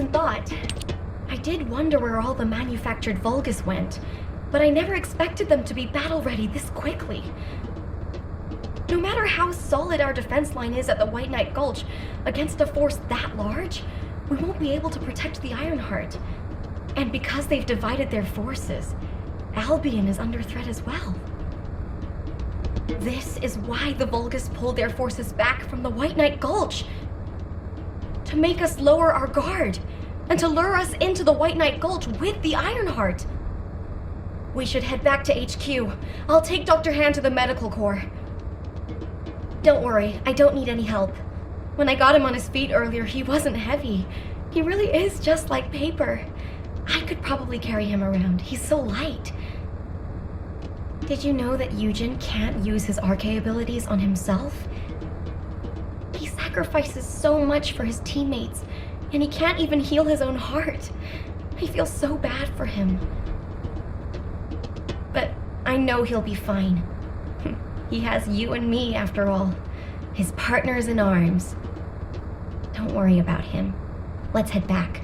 second thought. I did wonder where all the manufactured Vulgus went, but I never expected them to be battle-ready this quickly. No matter how solid our defense line is at the White Knight Gulch, against a force that large, we won't be able to protect the Ironheart. And because they've divided their forces, Albion is under threat as well. This is why the Vulgus pulled their forces back from the White Knight Gulch. To make us lower our guard, and to lure us into the White Knight Gulch with the Ironheart. We should head back to HQ. I'll take Dr. Han to the medical corps. Don't worry, I don't need any help. When I got him on his feet earlier, he wasn't heavy. He really is just like paper. I could probably carry him around. He's so light. Did you know that Eugen can't use his Arche abilities on himself? He sacrifices so much for his teammates, and he can't even heal his own heart. I feel so bad for him. But I know he'll be fine. He has you and me, after all. His partners in arms. Don't worry about him. Let's head back.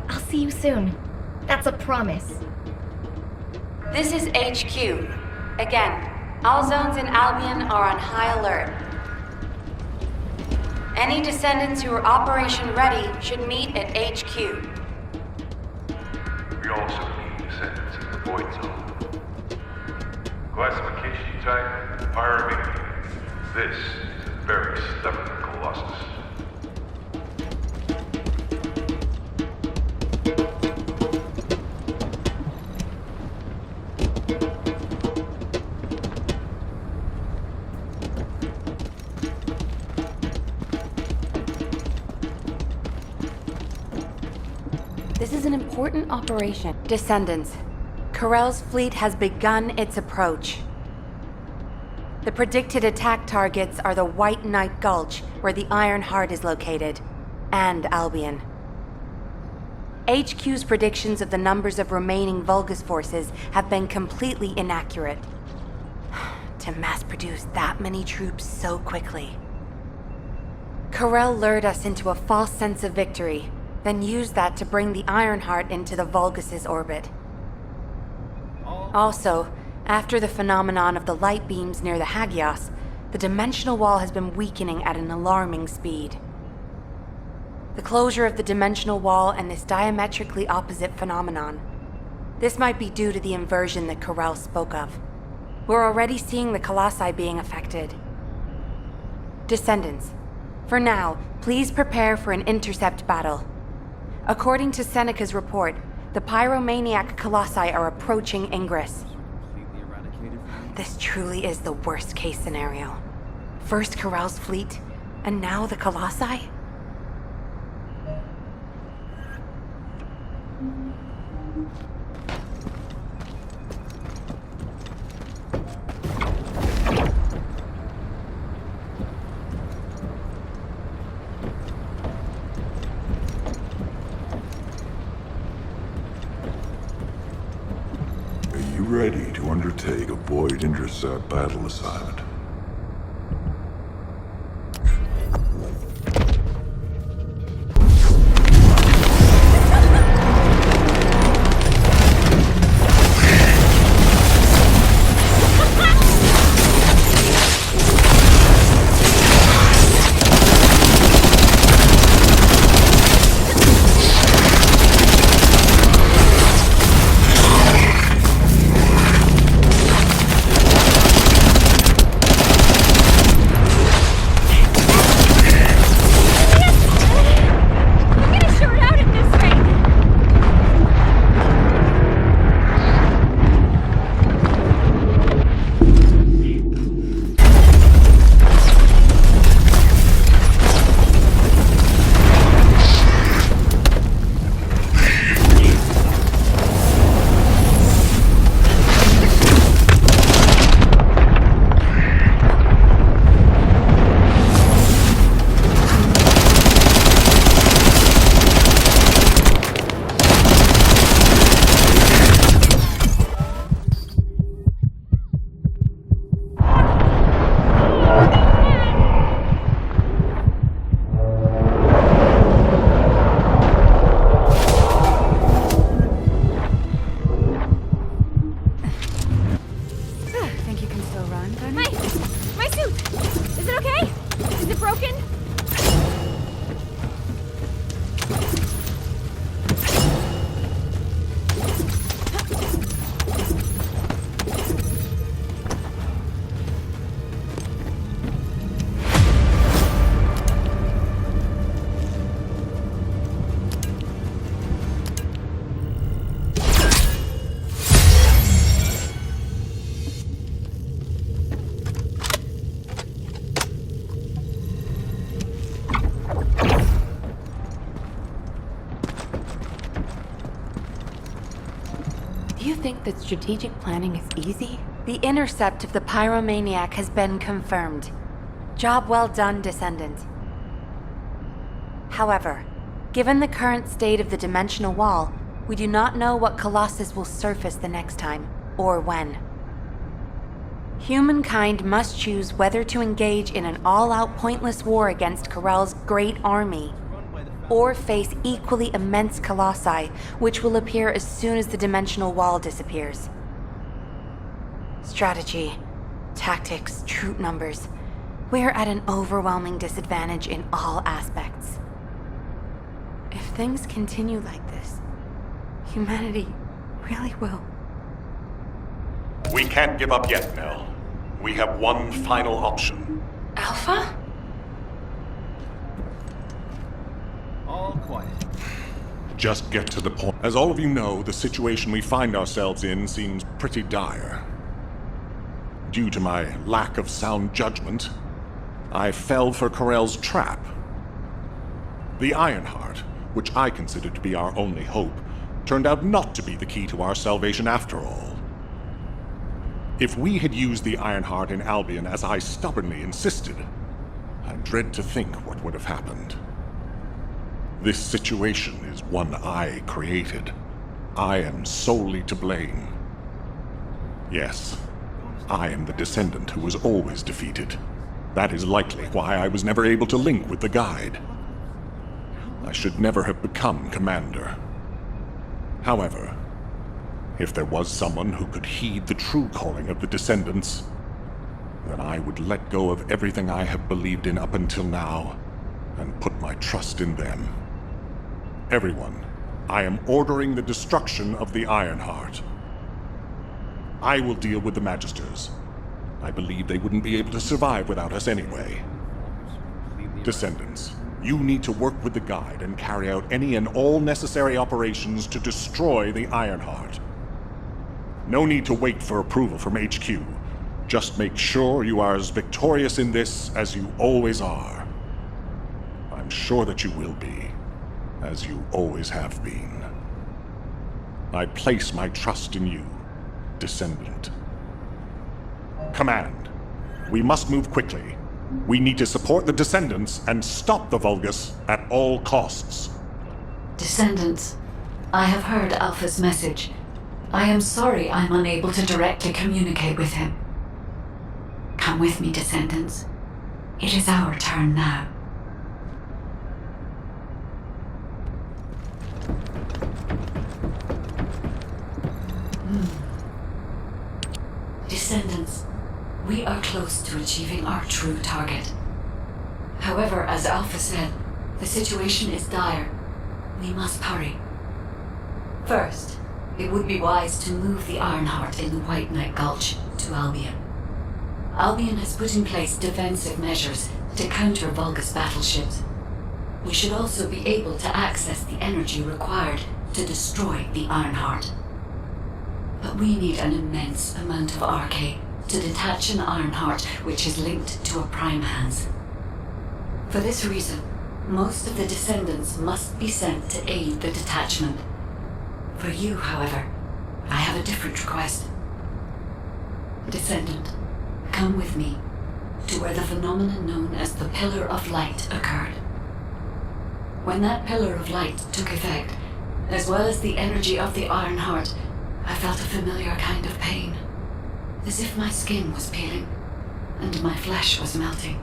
I'll see you soon. That's a promise. This is HQ. Again, all zones in Albion are on high alert. Any descendants who are operation ready should meet at HQ. We also need descendants in the Void Zone. Classification type, Pyramid. This is a very stubborn Colossus. This is an important operation. Descendants, Corell's fleet has begun its approach. The predicted attack targets are the White Knight Gulch, where the Ironheart is located, and Albion. HQ's predictions of the numbers of remaining Vulgus forces have been completely inaccurate. To mass-produce that many troops so quickly. Corell lured us into a false sense of victory, then used that to bring the Ironheart into the Vulgus' orbit. Also, after the phenomenon of the light beams near the Hagios, the dimensional wall has been weakening at an alarming speed. The closure of the dimensional wall and this diametrically opposite phenomenon. This might be due to the inversion that Corell spoke of. We're already seeing the Colossi being affected. Descendants, for now, please prepare for an intercept battle. According to Seneca's report, the pyromaniac Colossi are approaching Ingress. This truly is the worst-case scenario. First Corell's fleet, and now the Colossi? Ready to undertake a void intercept battle assignment. you think that strategic planning is easy? The intercept of the pyromaniac has been confirmed. Job well done, Descendant. However, given the current state of the dimensional wall, we do not know what Colossus will surface the next time, or when. Humankind must choose whether to engage in an all-out pointless war against Corell's great army, or face equally immense colossi, which will appear as soon as the dimensional wall disappears. Strategy, tactics, troop numbers. We're at an overwhelming disadvantage in all aspects. If things continue like this, humanity really will. We can't give up yet, Nell. We have one final option. Alpha? All quiet. Just get to the point. As all of you know, the situation we find ourselves in seems pretty dire. Due to my lack of sound judgment, I fell for Corell's trap. The Ironheart, which I considered to be our only hope, turned out not to be the key to our salvation after all. If we had used the Ironheart in Albion as I stubbornly insisted, I dread to think what would have happened. This situation is one I created. I am solely to blame. Yes, I am the Descendant who was always defeated. That is likely why I was never able to link with the Guide. I should never have become Commander. However, if there was someone who could heed the true calling of the Descendants, then I would let go of everything I have believed in up until now, and put my trust in them. Everyone, I am ordering the destruction of the Ironheart. I will deal with the Magisters. I believe they wouldn't be able to survive without us anyway. Descendants, you need to work with the Guide and carry out any and all necessary operations to destroy the Ironheart. No need to wait for approval from HQ. Just make sure you are as victorious in this as you always are. I'm sure that you will be, as you always have been. I place my trust in you, Descendant. Command, we must move quickly. We need to support the Descendants and stop the Vulgus at all costs. Descendants, I have heard Alpha's message. I am sorry I'm unable to directly communicate with him. Come with me, Descendants. It is our turn now. Descendants, we are close to achieving our true target. However, as Alpha said, the situation is dire. We must hurry. First, it would be wise to move the Ironheart in the White Knight Gulch to Albion. Albion has put in place defensive measures to counter Vulgus battleships. We should also be able to access the energy required to destroy the Ironheart. But we need an immense amount of Arche to detach an Ironheart which is linked to a Prime Hands. For this reason, most of the Descendants must be sent to aid the detachment. For you, however, I have a different request. Descendant, come with me to where the phenomenon known as the Pillar of Light occurred. When that Pillar of Light took effect, as well as the energy of the Ironheart, I felt a familiar kind of pain, as if my skin was peeling and my flesh was melting.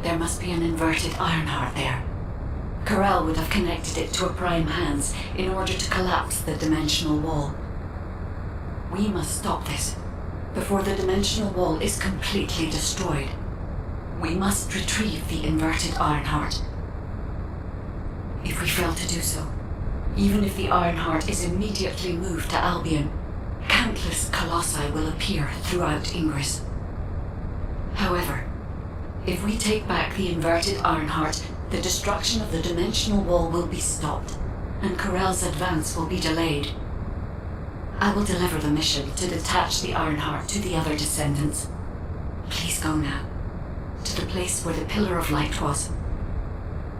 There must be an inverted Ironheart there. Corell would have connected it to a Prime Hands in order to collapse the dimensional wall. We must stop this before the dimensional wall is completely destroyed. We must retrieve the inverted Ironheart. If we fail to do so, even if the Ironheart is immediately moved to Albion, countless colossi will appear throughout Ingress. However, if we take back the inverted Ironheart, the destruction of the dimensional wall will be stopped, and Corell's advance will be delayed. I will deliver the mission to detach the Ironheart to the other Descendants. Please go now, to the place where the Pillar of Light was.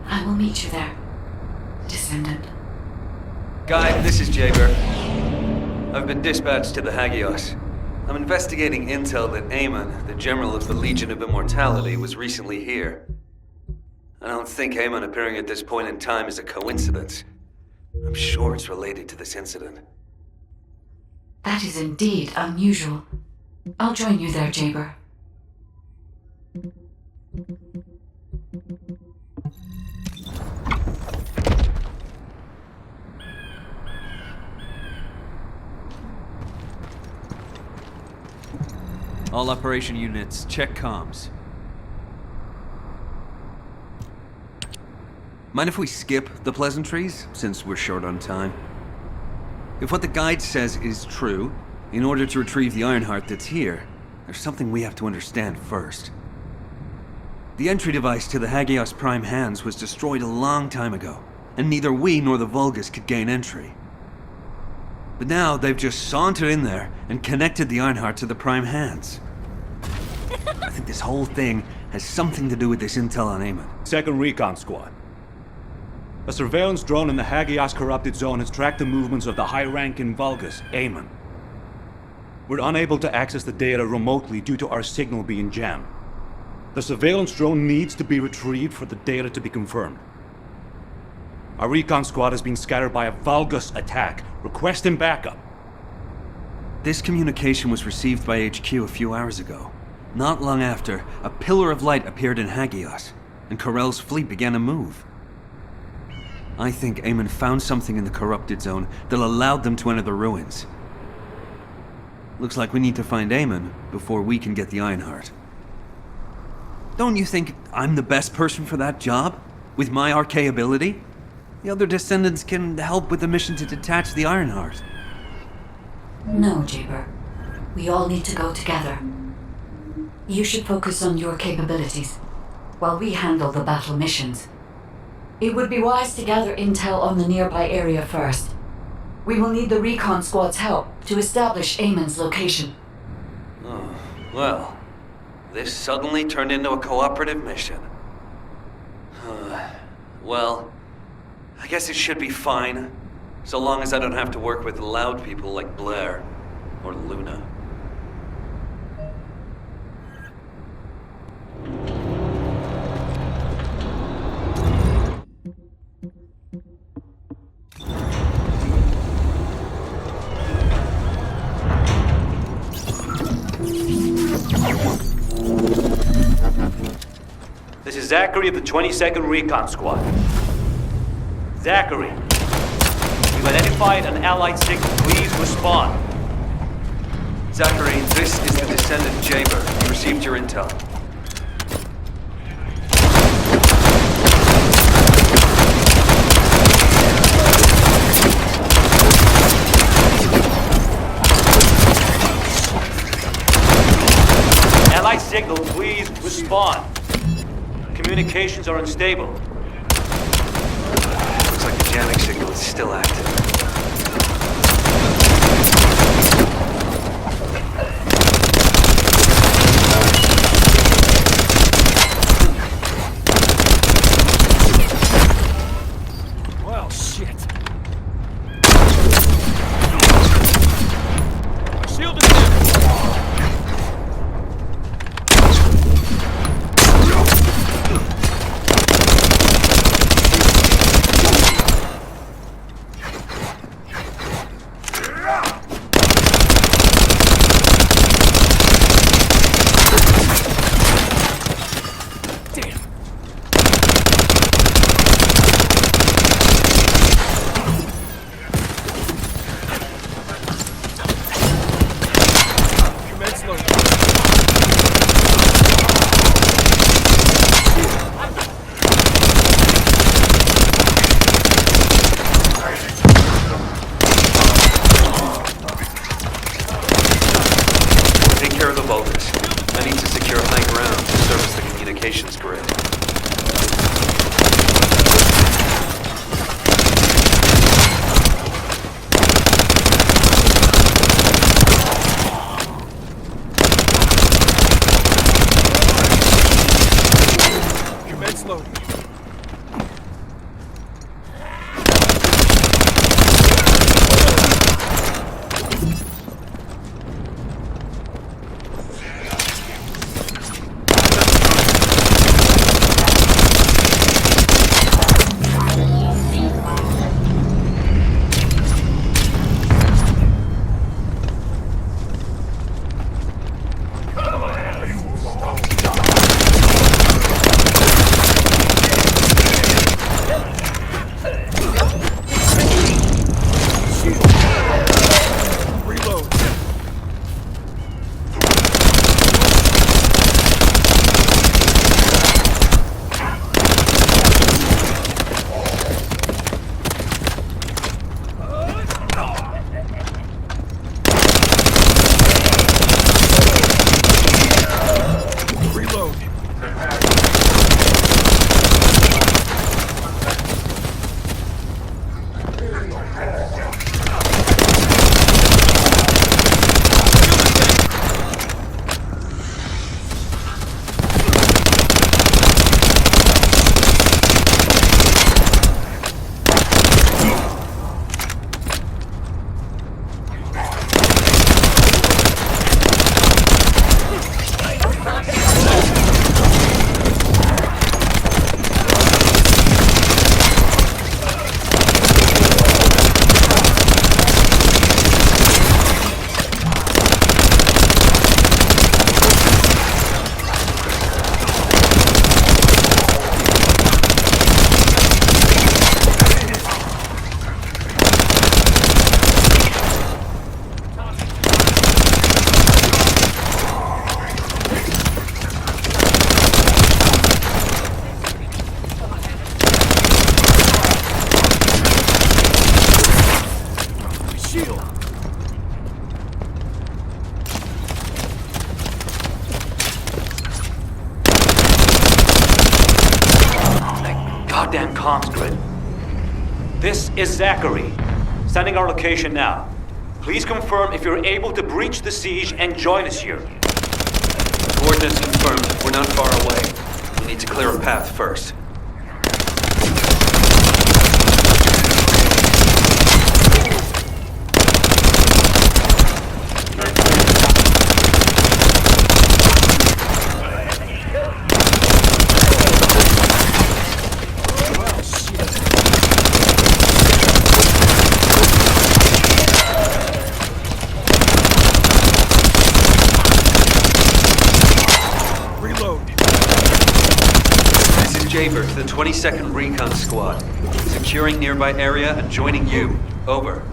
I will meet you there, Descendant. Guide, this is Jaeger. I've been dispatched to the Hagios. I'm investigating intel that Aamon, the General of the Legion of Immortality, was recently here. I don't think Aamon appearing at this point in time is a coincidence. I'm sure it's related to this incident. That is indeed unusual. I'll join you there, Jaber. All operation units, check comms. Mind if we skip the pleasantries, since we're short on time? If what the guide says is true, in order to retrieve the Ironheart that's here, there's something we have to understand first. The entry device to the Hagios Prime hands was destroyed a long time ago, and neither we nor the Vulgus could gain entry. But now they've just sauntered in there and connected the Ironheart to the Prime hands. I think this whole thing has something to do with this intel on Aamon. Second Recon Squad. A surveillance drone in the Hagios corrupted zone has tracked the movements of the high-ranking Vulgus, Aamon. We're unable to access the data remotely due to our signal being jammed. The surveillance drone needs to be retrieved for the data to be confirmed. Our recon squad has been scattered by a Vulgus attack. Requesting backup. This communication was received by HQ a few hours ago. Not long after, a pillar of light appeared in Hagios, and Corell's fleet began to move. I think Aamon found something in the corrupted zone that allowed them to enter the ruins. Looks like we need to find Aamon before we can get the Ironheart. Don't you think I'm the best person for that job? With my arcane ability? The other Descendants can help with the mission to detach the Ironheart. No, Jaber. We all need to go together. You should focus on your capabilities, while we handle the battle missions. It would be wise to gather intel on the nearby area first. We will need the recon squad's help to establish Aamon's location. Oh, well, this suddenly turned into a cooperative mission. Well, I guess it should be fine, so long as I don't have to work with loud people like Blair or Luna. This is Zachary of the 22nd Recon Squad. Zachary, we've identified an Allied signal. Please respond. Zachary, this is the Descendant Jaber. We received your intel. Allied signal, please respond. Communications are unstable. Looks like the jamming signal is still active. Well, shit. Shield is down. shield! Goddamn comms grid. This is Zachary. Sending our location now. Please confirm if you're able to breach the siege and join us here. Coordinates confirmed. We're not far away. We need to clear a path first. Jaber to the 22nd Recon Squad. Securing nearby area and joining you. Over.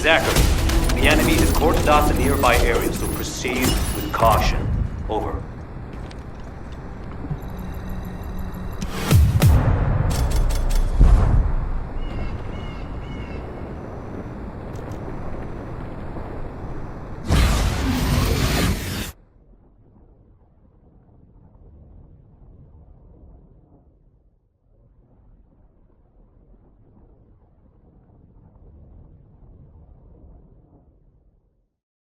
Zachary, the enemy has cordoned off the nearby area, so proceed with caution. Over.